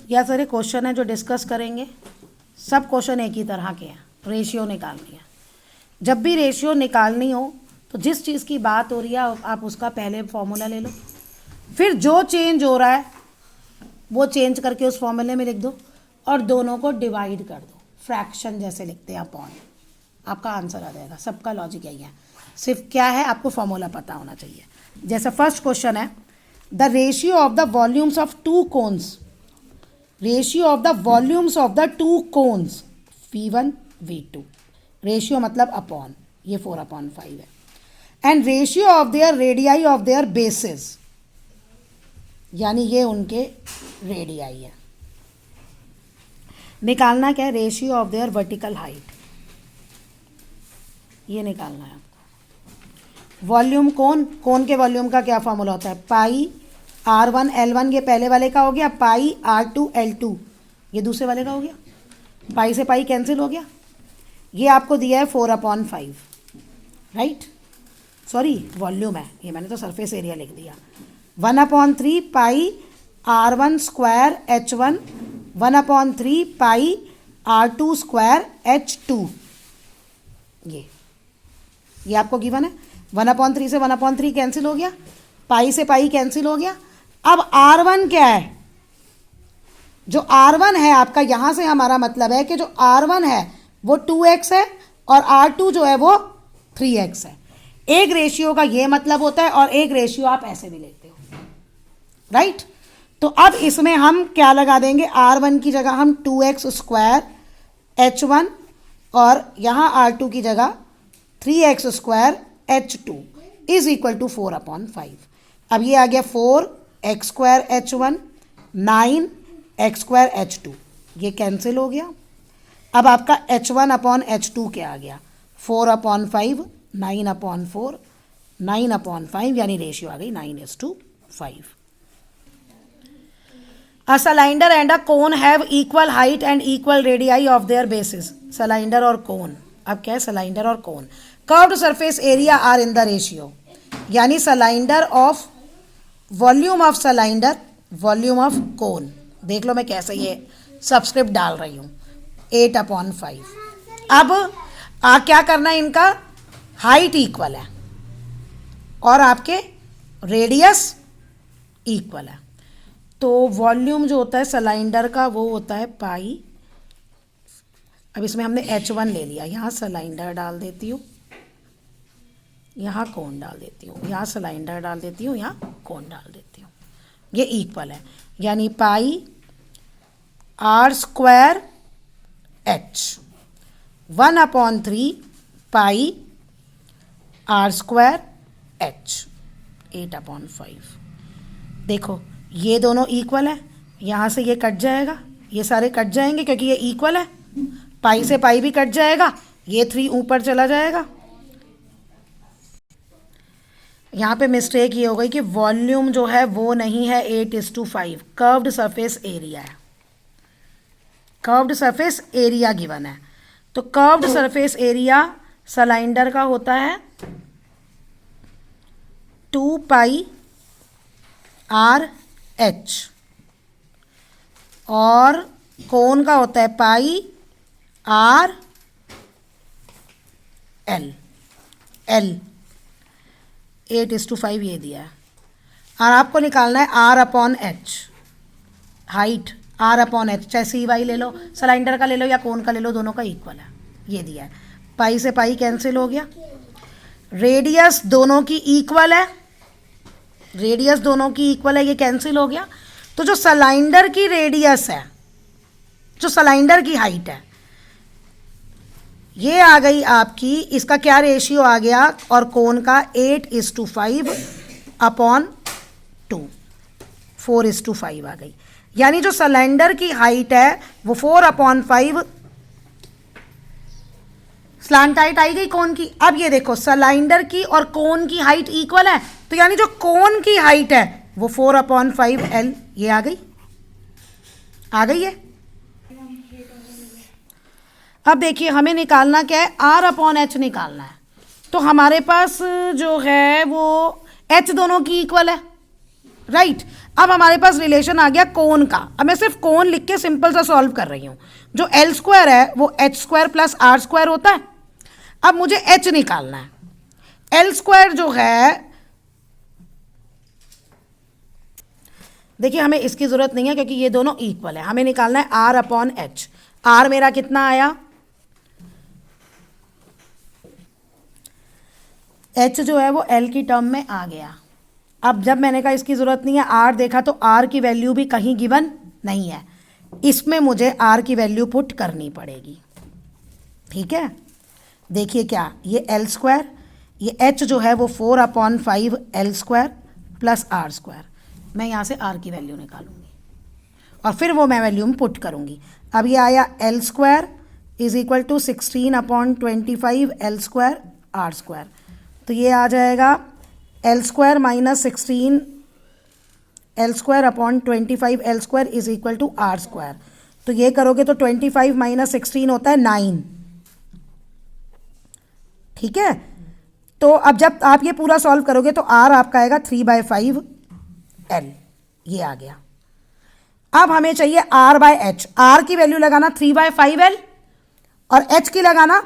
या सारे क्वेश्चन है जो डिस्कस करेंगे, सब क्वेश्चन एक ही तरह के हैं, रेशियो निकालनी है। जब भी रेशियो निकालनी हो तो जिस चीज़ की बात हो रही है आप उसका पहले फॉर्मूला ले लो, फिर जो चेंज हो रहा है वो चेंज करके उस फॉर्मूले में लिख दो और दोनों को डिवाइड कर दो, फ्रैक्शन जैसे लिखते हैं अपॉन, आपका आंसर आ जाएगा। सबका लॉजिक यही है, सिर्फ क्या है आपको फॉर्मूला पता होना चाहिए। जैसे फर्स्ट क्वेश्चन है, the ratio of the volumes of to cons, ratio of the volumes of the two cons V1 V2, ratio मतलब अपॉन, ये 4/5 है। And ratio of their radii of their basis, यानी ये उनके रेडियाई है। निकालना क्या है, ratio of their vertical height, ये निकालना है आपको। वॉल्यूम कोन, कोन के वॉल्यूम का क्या फॉर्मूला होता है, पाई R1 L1, ये पहले वाले का हो गया, पाई R2 L2, ये दूसरे वाले का हो गया, पाई से पाई कैंसिल हो गया। ये आपको दिया है 4/5, राइट, सॉरी वॉल्यूम है ये, मैंने तो सरफेस एरिया लिख दिया। 1/3 पाई R1 स्क्वायर H1, 1/3 पाई R2 स्क्वायर H2, ये आपको गिवन है। 1/3 से 1/3 कैंसिल हो गया, पाई से पाई कैंसिल हो गया। अब R1 क्या है, जो R1 है आपका, यहां से हमारा मतलब है कि जो R1 है वो 2x है और R2 जो है वो 3x है। एक रेशियो का ये मतलब होता है और एक रेशियो आप ऐसे भी लेते हो, राइट। तो अब इसमें हम क्या लगा देंगे, R1 की जगह हम 2x स्क्वायर H1 और यहाँ R2 की जगह 3x square H2 is equal to 4/5। अब ये आ गया 4x square H1, 9x square H2, ये कैंसिल हो गया। अब आपका H1/H2 क्या आ गया, 4/5, 9/4, 9/5, यानी रेशियो आ गई 9:5। A cylinder and a cone have equal height and equal radii of their bases. Cylinder और cone, अब क्या है, सिलेंडर और cone, curved surface area are in the ratio, यानी cylinder of volume of cylinder, volume of cone. देख लो मैं कैसे ये सबस्क्रिप्ट डाल रही हूँ, 8/5। अब क्या करना है, इनका हाइट इक्वल है और आपके रेडियस इक्वल है। तो वॉल्यूम जो होता है सिलेंडर का वो होता है पाई, अब इसमें हमने H1 ले लिया, यहाँ सिलेंडर डाल देती हूँ, यहाँ कोन डाल देती हूँ, यहाँ सिलेंडर डाल देती हूँ, यहाँ कोन डाल देती हूँ, ये इक्वल है, यानी पाई R स्क्वायर H, 1/3 पाई R स्क्वायर H, 8/5। देखो ये दोनों इक्वल है, यहाँ से ये कट जाएगा, ये सारे कट जाएंगे क्योंकि ये इक्वल है, पाई से पाई भी कट जाएगा, ये 3 ऊपर चला जाएगा। यहाँ पे मिस्टेक ये हो गई कि वॉल्यूम जो है वो नहीं है 8:5, कर्व्ड सरफेस एरिया है, कर्व्ड सरफेस एरिया गिवन है। तो कर्व्ड सरफेस एरिया सिलेंडर का होता है 2 पाई RH और कोन का होता है पाई R L, 8:5 ये दिया है। और आपको निकालना है R/H, हाइट R/H, चाहे CY ले लो, सिलेंडर का ले लो या कोन का ले लो, दोनों का इक्वल है, ये दिया है। पाई से पाई कैंसिल हो गया, रेडियस दोनों की इक्वल है, रेडियस दोनों की इक्वल है, ये कैंसिल हो गया। तो जो सिलेंडर की रेडियस है, जो सिलेंडर की हाइट है, ये आ गई आपकी, इसका क्या रेशियो आ गया, और कोन का 8:5/2, 4:5 आ गई। यानी जो सिलेंडर की हाइट है वो 4/5 स्लांट हाइट आई गई कोन की। अब ये देखो सिलेंडर की और कोन की हाइट इक्वल है, तो यानी जो कोन की हाइट है वो 4/5L, ये आ गई है। अब देखिए हमें निकालना क्या है, R/H निकालना है। तो हमारे पास जो है वो H दोनों की इक्वल है, राइट अब हमारे पास रिलेशन आ गया कोन का। अब मैं सिर्फ कोन लिख के सिंपल सा सॉल्व कर रही हूँ। जो एल स्क्वायर है वो H square plus R square होता है। अब मुझे एच निकालना है। एल स्क्वायर जो है, देखिए हमें इसकी जरूरत नहीं है क्योंकि ये दोनों इक्वल है। हमें निकालना है आर अपॉन एच। आर मेरा कितना आया, एच जो है वो एल की टर्म में आ गया। अब जब मैंने कहा इसकी ज़रूरत नहीं है, आर देखा तो आर की वैल्यू भी कहीं गिवन नहीं है, इसमें मुझे आर की वैल्यू पुट करनी पड़ेगी। ठीक है, देखिए क्या, ये एल स्क्वायर, ये एच जो है वो 4/5 L square plus R square. मैं यहाँ से आर की वैल्यू निकालूंगी और फिर वो मैं वैल्यू में पुट करूँगी। अब ये आया L square is equal to 16/25 L square R square. तो ये आ जाएगा L square minus 16 L square upon 25 L square is equal to R square. तो ये करोगे तो 25 माइनस 16 होता है 9। ठीक है, तो अब जब आप ये पूरा सॉल्व करोगे तो आर आपका आएगा 3/5 एल, ये आ गया। अब हमें चाहिए आर बाय एच। आर की वैल्यू लगाना 3/5 एल और एच की लगाना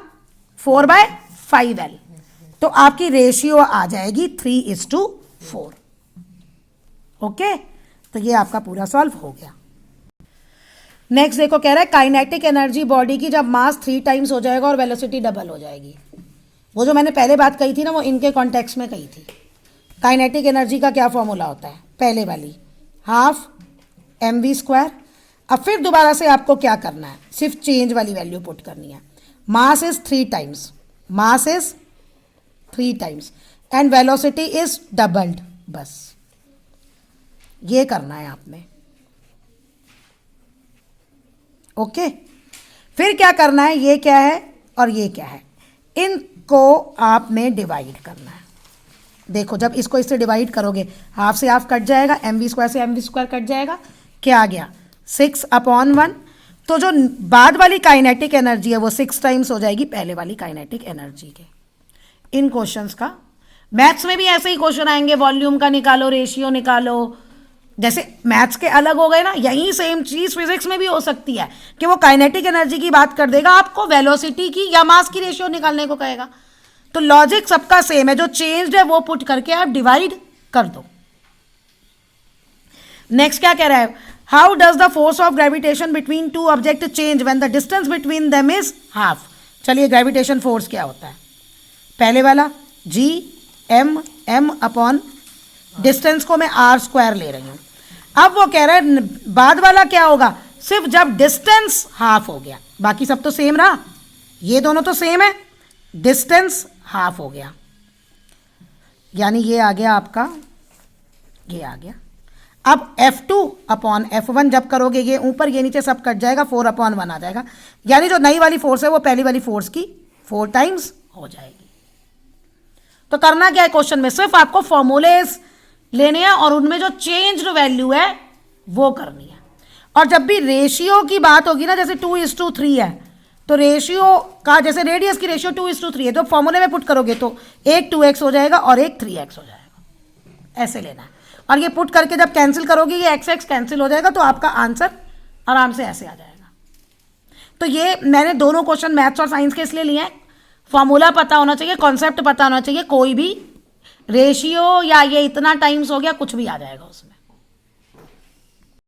4/5 एल। तो आपकी रेशियो आ जाएगी 3:4। ओके, तो ये आपका पूरा सॉल्व हो गया। नेक्स्ट देखो, कह रहा है काइनेटिक एनर्जी बॉडी की जब मास 3 टाइम्स हो जाएगा और वेलोसिटी डबल हो जाएगी। वो जो मैंने पहले बात कही थी ना, वो इनके कॉन्टेक्स्ट में कही थी। काइनेटिक एनर्जी का क्या फॉर्मूला होता है, पहले वाली हाफ mv²। अब फिर दोबारा से आपको क्या करना है, सिर्फ चेंज वाली वैल्यू पुट करनी है। Mass is 3 times, mass is 3 times and velocity is doubled, बस ये करना है आपने। ओके, फिर क्या करना है, ये क्या है और ये क्या है, इनको आपने डिवाइड करना है। देखो जब इसको इससे डिवाइड करोगे, हाफ से हाफ कट जाएगा, mv² से mv² कट जाएगा, क्या आ गया 6/1। तो जो बाद वाली काइनेटिक एनर्जी है वो 6 टाइम्स हो जाएगी पहले वाली काइनेटिक एनर्जी के। इन क्वेश्चंस का मैथ्स में भी ऐसे ही क्वेश्चन आएंगे, वॉल्यूम का निकालो, रेशियो निकालो। जैसे मैथ्स के अलग हो गए ना, यही सेम चीज फिजिक्स में भी हो सकती है कि वो काइनेटिक एनर्जी की बात कर देगा, आपको वेलोसिटी की या मास की रेशियो निकालने को कहेगा। तो लॉजिक सबका सेम है, जो चेंज्ड है वो पुट करके आप डिवाइड कर दो। नेक्स्ट क्या कह रहा है, how does the force of gravitation between two object change when the distance between them is half. चलिए ग्रेविटेशन फोर्स क्या होता है, पहले वाला m अपॉन डिस्टेंस को मैं r² ले रही हूं। अब वो कह रहा है बाद वाला क्या होगा, सिर्फ जब डिस्टेंस हाफ हो गया, बाकी सब तो सेम रहा, ये दोनों तो सेम है, डिस्टेंस हाफ हो गया, यानी ये आ गया आपका, ये आ गया। अब F2 अपॉन F1 जब करोगे, ये ऊपर ये नीचे सब कट जाएगा, 4/1 आ जाएगा, यानी जो नई वाली फोर्स है वो पहली वाली फोर्स की 4 टाइम्स हो जाएगी। तो करना क्या है क्वेश्चन में, सिर्फ आपको फॉर्मूलेज लेने हैं और उनमें जो चेंज्ड वैल्यू है वो करनी है। और जब भी रेशियो की बात होगी ना, जैसे 2:3 है, तो रेशियो का, जैसे रेडियस की रेशियो 2:3 है, तो फॉर्मूले में पुट करोगे तो एक 2x हो जाएगा और एक 3x हो जाएगा, ऐसे लेना है। और ये पुट करके जब कैंसिल करोगे, ये x कैंसिल हो जाएगा, तो आपका आंसर आराम से ऐसे आ जाएगा। तो ये मैंने दोनों क्वेश्चन मैथ्स और साइंस के इसलिए लिए हैं, फॉर्मूला पता होना चाहिए, कॉन्सेप्ट पता होना चाहिए, कोई भी रेशियो या ये इतना टाइम्स हो गया कुछ भी आ जाएगा उसमें।